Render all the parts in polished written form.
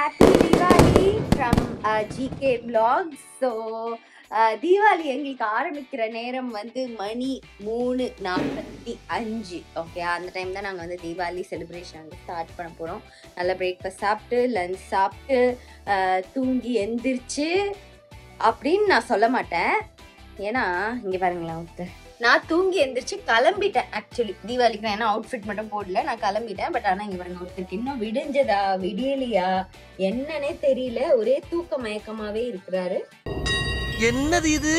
Happy Diwali from GK Vlogs. So Deepavali எங்களுக்கு ஆரம்பிக்கிற நேரம் வந்து மணி 3:45. ஓகே, அந்த டைம் தான் நாங்கள் வந்து தீபாவளி செலிப்ரேஷன் வந்து ஸ்டார்ட் பண்ண போகிறோம். நல்லா பிரேக்ஃபாஸ்ட் சாப்பிட்டு லஞ்ச் சாப்பிட்டு தூங்கி எந்திரிச்சு அப்படின்னு நான் சொல்ல மாட்டேன். ஏன்னா இங்கே பாருங்களேன், ஒருத்தர் நான் தூங்கி எந்திரிச்சு கிளம்பிட்டேன். ஆக்சுவலி தீபாவளிக்கு ஏன்னா அவுட்ஃபிட் மட்டும் போடல, நான் கிளம்பிட்டேன். பட் ஆனால் இங்கே பாருங்க, ஒருத்தருக்கு இன்னும் விடிஞ்சதா விடியலையா என்னன்னே தெரியல, ஒரே தூக்க மயக்கமாவே இருக்கிறாரு. என்னது இது?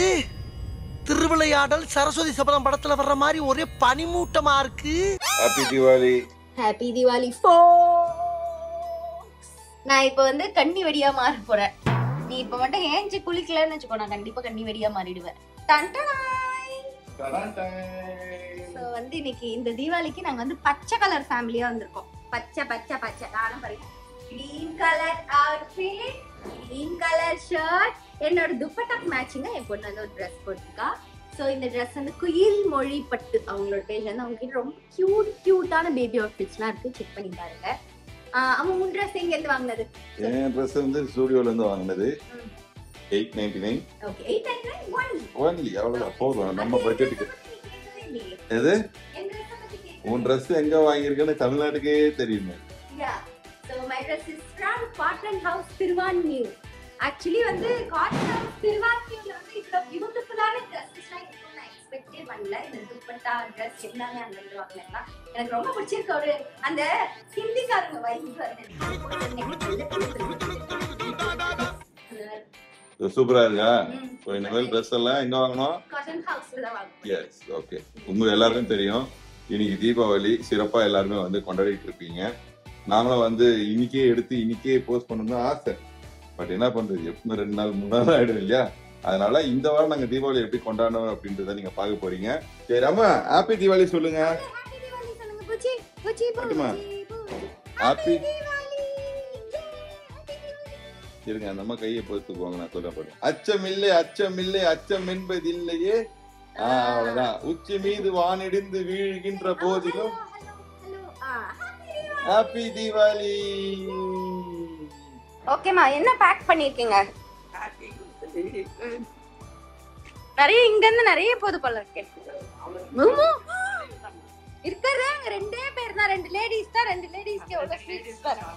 திருவிளையாடல் சரஸ்வதி சபதம் படத்துல வர்ற மாதிரி ஒரே பனிமூட்டமா இருக்கு. ஹாப்பி தீபாவளி. ஹாப்பி தீபாவளி. நான் இப்போ வந்து கன்னி வெடியா மாற போறேன். நீ இப்ப மட்டும் ஏஞ்சி குளிக்கலன்னு வச்சுக்கோ, நான் கண்டிப்பா கன்னி வெடியா மாறிடுவேன். சோ வந்து இன்னைக்கு இந்த தீபாவளிக்கு நாங்க வந்து பச்சை கலர் ஃபேமிலியா வந்திருக்கோம். பச்சை பச்சை பச்சை. நானும் பாருங்க, green colour outfit, green colour shirt. என்னோட துப்பட்டாக்கு மேட்சிங்கா என் பொண்ணு வந்து ஒரு ட்ரெஸ் போட்டிருக்கா. ஸோ இந்த ட்ரெஸ் வந்து குயில் மொழி பட்டு அவங்களோட பேஜ் வந்து அவங்க கிட்ட ரொம்ப கியூட்டான பேபி அவுட்ஃபிட்ஸ்லாம் இருக்கு, செக் பண்ணி பாருங்க. அவன் உன் ட்ரெஸ் எங்க இருந்து வாங்கினது? என் ட்ரெஸ் வந்து ஸ்டுடியோல இருந்து வாங்கினது. 899. Okay, 899 only. அவ்வளவுதான், போதும் நம்ம பட்ஜெட்டுக்கு. எது உன் ட்ரெஸ் எங்க வாங்கியிருக்கேன்னு தமிழ்நாட்டுக்கே தெரியுமே. So my dress is from Cotton House Tiruvannur. Actually வந்து Cotton House Tiruvannurல வந்து இவ்வளவு பியூட்டிஃபுல்லான ட்ரெஸ்ஸஸ்லாம் இருக்கும் நான் எக்ஸ்பெக்டே பண்ணல. இந்த துப்பட்டா ட்ரெஸ் எல்லாமே அங்க இருந்து வாங்கினேன். எனக்கு ரொம்ப பிடிச்சிருக்கு. ஒரு அந்த ஹிந்திக்காரங்க வைப் வருது. சூப்பரா இருக்கா? இந்த மாதிரி ட்ரெஸ் எல்லாம் எங்க வாங்கணும்? Cotton Houseல தான் வாங்குனேன். Yes, okay. உங்க எல்லாருக்கும் தெரியும் இன்னைக்கு தீபாவளி சிறப்பா எல்லாருமே வந்து கொண்டாடிட்டு இருப்பீங்க. நாங்களும் வந்து இன்னைக்கே எடுத்து இன்னைக்கே போஸ்ட் பண்ணணும்னு ஆசை. பட் என்ன பண்றது, எப்பவுமே 2 நாள் 3 நாள் ஆயிடும் இல்லையா? அதனால இந்த வாரம் நாங்க தீபாவளி எப்படி கொண்டாடணும் அப்படின்றத நீங்க பாக்க போறீங்க. சரி அம்மா, ஹாப்பி தீபாவளி சொல்லுங்க. ஹாப்பி தீபாவளி சொல்லுங்க பூச்சி. பூச்சி பாட்டுமா. ஹாப்பி இருங்க, நம்ம கையை பொறுத்துக்குவாங்க. நான் சொல்ல போறேன். அச்சமில்லை அச்சமில்லை அச்சம் என்பதில்லையே. அவ்வளவுதான். உச்சி மீது வானிடிந்து வீழ்கின்ற போதிலும் ஹாப்பி தீபாவளி. ஓகேமா, என்ன பேக் பண்ணிருக்கீங்க? நிறைய இங்க இருந்து நிறைய போது போல இருக்கு. இருக்கிறது அங்க 2 பேர் தான், 2 லேடிஸ் தான். 2 லேடிஸ்க்கு எவ்வளவு ஸ்வீட்ஸ் பாருங்க.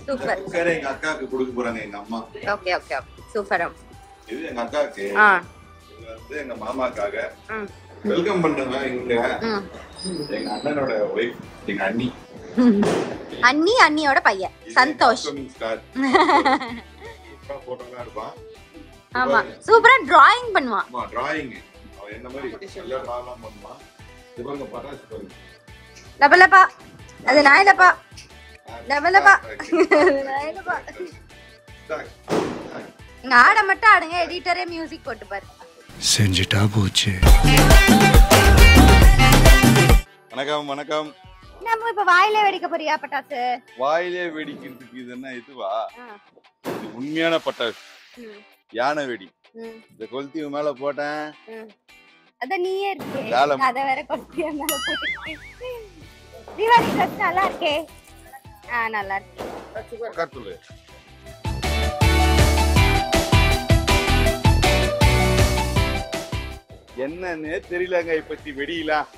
சூப்பர். சரி, எங்க அக்காக்கு கொடுக்க போறாங்க எங்க அம்மா. Okay okay okay, super. இது எங்க அக்காக்கு, இது வந்து எங்க மாமாக்காக. வெல்கம் பண்றேன். இவங்க எங்க அண்ணனோட ஒய்ஃப், எங்க அண்ணி. அண்ணியோட பையன் சந்தோஷ். போட்டோலாம் எடுப்பான். ஆமா, சூப்பரா டிராயிங் பண்ணுவான். ஆமா, டிராயிங். அவன் என்ன மாதிரி நல்லா டிராலாம் பண்ணுவான். இவங்க பட்டாசு பாருங்க. லபலபா. அது நாயலபா. லபலபா. நாயலபா. இங்க ஆட மட்டும் ஆடுங்க, எடிட்டரே மியூசிக் போட்டு பாரு. செஞ்சிட்டா போச்சு. வணக்கம் வணக்கம். நம்ம இப்ப வாயிலே வெடிக்க போறியா பட்டாசு? வாயிலே வெடிக்கிறதுக்கு இது என்ன இதுவா? இது உண்மையான பட்டாசு, யானை வெடி. இந்த கொளுத்தி மேல போட்டேன். அத நீயே இருக்கே, அத வேற கொளுத்தி மேல போட்டு. தீபாவளி ட்ரெஸ் நல்லா இருக்கே. நல்லா இருக்கு. பக்கத்துல என்னன்னு தெரியலங்க. இப்பத்தி வெடியிலாம்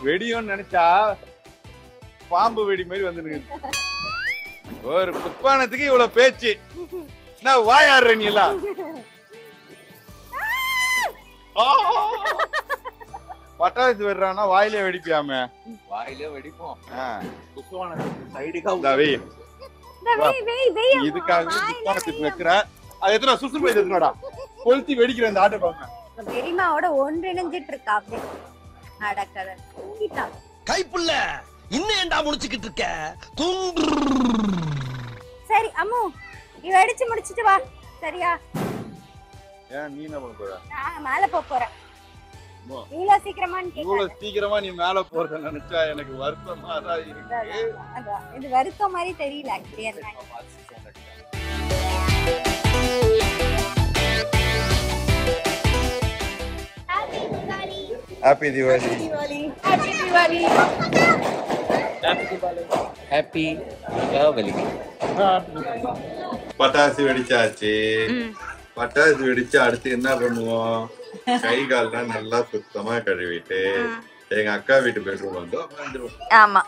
வெடியும் நினைச்சா பாம்பு வெடி மாதிரி வந்து ஒரு புஷ்பானத்துக்கு இவ்வளவு பேச்சு. நான் வாயாடுற நீ எல்லாம் பட்டாசு வெடுறான்னா வாயிலே வெடிப்பியாம? வாயிலே வெடிப்போம். இதுக்காக புஷ்பானத்துக்கு வைக்கிறேன். அது எத்தனை சுசுறு போய் எத்தனோடா கொளுத்தி வெடிக்கிற இந்த ஆட்டை பாக்க பெரியமாவோட ஒன்றிணைஞ்சிட்டு இருக்கா. அப்படியே அடக்கடல் தூங்கிட்டா. கைப்புள்ள இன்னும் ஏண்டா முடிச்சுக்கிட்டு இருக்க? சரி அம்மு, நீ வெடிச்சு முடிச்சிட்டு வா. சரியா? ஏன் நீ என்ன பண்ண போற? நான் மேல போறேன். இவ்வளவு சீக்கிரமா நீ மேல போறத நினைச்சா எனக்கு வருத்தமா தான் இருக்கு. இது வருத்தம் மாதிரி தெரியல. Happy Deepavali. Happy Deepavali. Happy Diwali. பட்டாசு வெடிச்சாச்சு. பட்டாசு வெடிச்சு அடுத்து என்ன பண்ணுவோம்? கை கால்லாம் நல்லா சுத்தமா கழுவிட்டு எங்க அக்கா வீட்டு பெட்ரூம் வந்து உட்காந்துருவோம். ஆமா,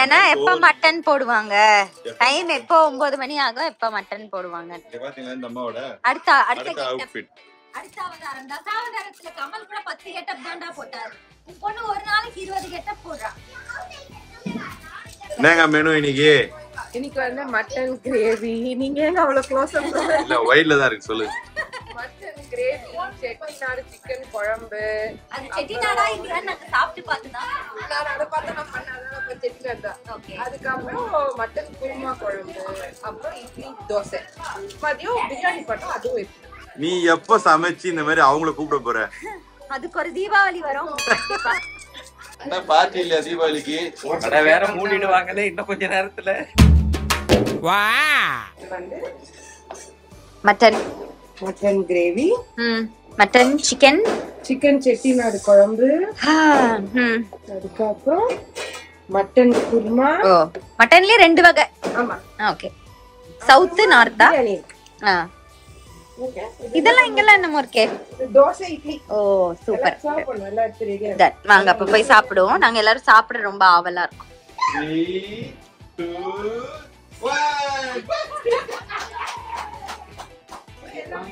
ஏன்னா எப்ப மட்டன் போடுவாங்க, டைம் எப்போ 9 மணி ஆகும், எப்ப மட்டன் போடுவாங்க. பாத்தீங்களா இந்த அம்மாவோட அடுத்த அவுட்ஃபிட். அடுத்த அவதாரம் தான். அவதாரத்துல கமல் கூட 10 கெட்டப் தான்டா போட்டாரு. பொண்ணு ஒரு நாளைக்கு 20 கெட்டப் போடுறா. என்னங்க மெனு இன்னைக்கு? இன்னைக்கு வந்து மட்டன் கிரேவி. நீங்க ஏங்க அவ்வளவு க்ளோஸ் அப் இல்ல ஒயிட்ல தான் இருக்கு, சொல்லு. மட்டன் கிரேவி, செட்டிநாடு சிக்கன் குழம்பு. அது செட்டிநாடா இல்லையான்னு நாங்க சாப்பிட்டு பார்த்துதான். நான் அதை பார்த்து நான் பண்ணாதான் அப்ப செட்டிநாடு தான். அதுக்கப்புறம் மட்டன் குருமா குழம்பு, அப்புறம் இட்லி தோசை. மதியம் பிரியாணி பண்ணோம், அதுவும் இருக்கு. நீ எப்ப சமைச்சு இந்த மாதிரி அவங்கள கூப்பிட போற? அதுக்கு ஒரு தீபாவளி வரும். என்ன பார்ட்டி இல்ல தீபாவளிக்கு? கடை வேற மூடிடுவாங்களே இன்னும் கொஞ்ச நேரத்துல. Mutton mutton gravy, mutton chicken, chicken Chettinad குழம்பு, அதுக்கப்புறம் மட்டன் குருமா. ஓ, மட்டன்லயே 2 வகை. ஆமா, ஓகே. சவுத் நார்த்தா? பிரியாணி. இதெல்லாம் இங்கெல்லாம் என்னமோ இருக்கே. தோசை இட்லி. ஓ சூப்பர். சாப்பிடணும், எல்லாம் எடுத்து ரெடியா. Done. வாங்க அப்ப போய் சாப்பிடுவோம். நாங்க எல்லாரும் சாப்பிட ரொம்ப ஆவலா இருக்கோம். 3, 2, 1.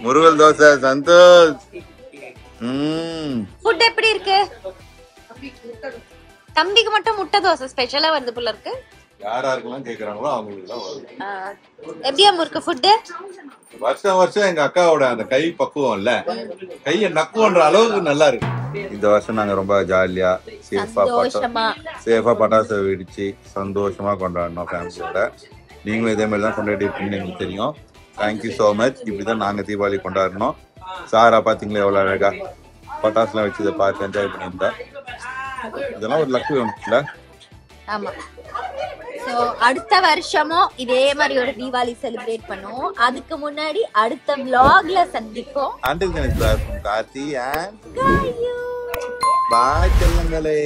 முருகல் தோசை சந்தோஷ். ஃபுட் எப்படி இருக்கு? தம்பிக்கு மட்டும் முட்டை தோசை ஸ்பெஷலா வருது போல இருக்கு. யாராருக்கெல்லாம் கேக்குறாங்களோ அவங்களுக்கு தான் வரும். எப்படியா இருக்கு ஃபுட்? வருஷம் வருஷம் எங்க அக்காவோட அந்த கை பக்குவம் இல்ல, கைய நக்குவன்ற அளவுக்கு நல்லா இருக்கு. இந்த வருஷம் நாங்க ரொம்ப ஜாலியா சேஃபா பட்டாசு வெடிச்சு சந்தோஷமா கொண்டாடணும் ஃபேமிலியோட. நீங்களும் இதே மாதிரி தான் கொண்டாடி இருப்பீங்கன்னு எனக்கு தெரியும். Thank you so much. இப்படிதான் நாங்க தீபாவளி கொண்டாடணும். சாரா பாத்தீங்களா எவ்வளவு அழகா பட்டாசுலாம் வச்சு இதை பார்த்து என்ஜாய் பண்ணியிருந்தா. இதெல்லாம் ஒரு லக்கு வேணும்ல. ஆமா. சோ அடுத்த வருஷமும் இதே மாதிரி ஒரு தீபாவளி செலிப்ரேட் பண்ணுவோம். அதுக்கு முன்னாடி அடுத்த vlogல சந்திப்போம். Until next time, Karthi and bye செல்லங்களே.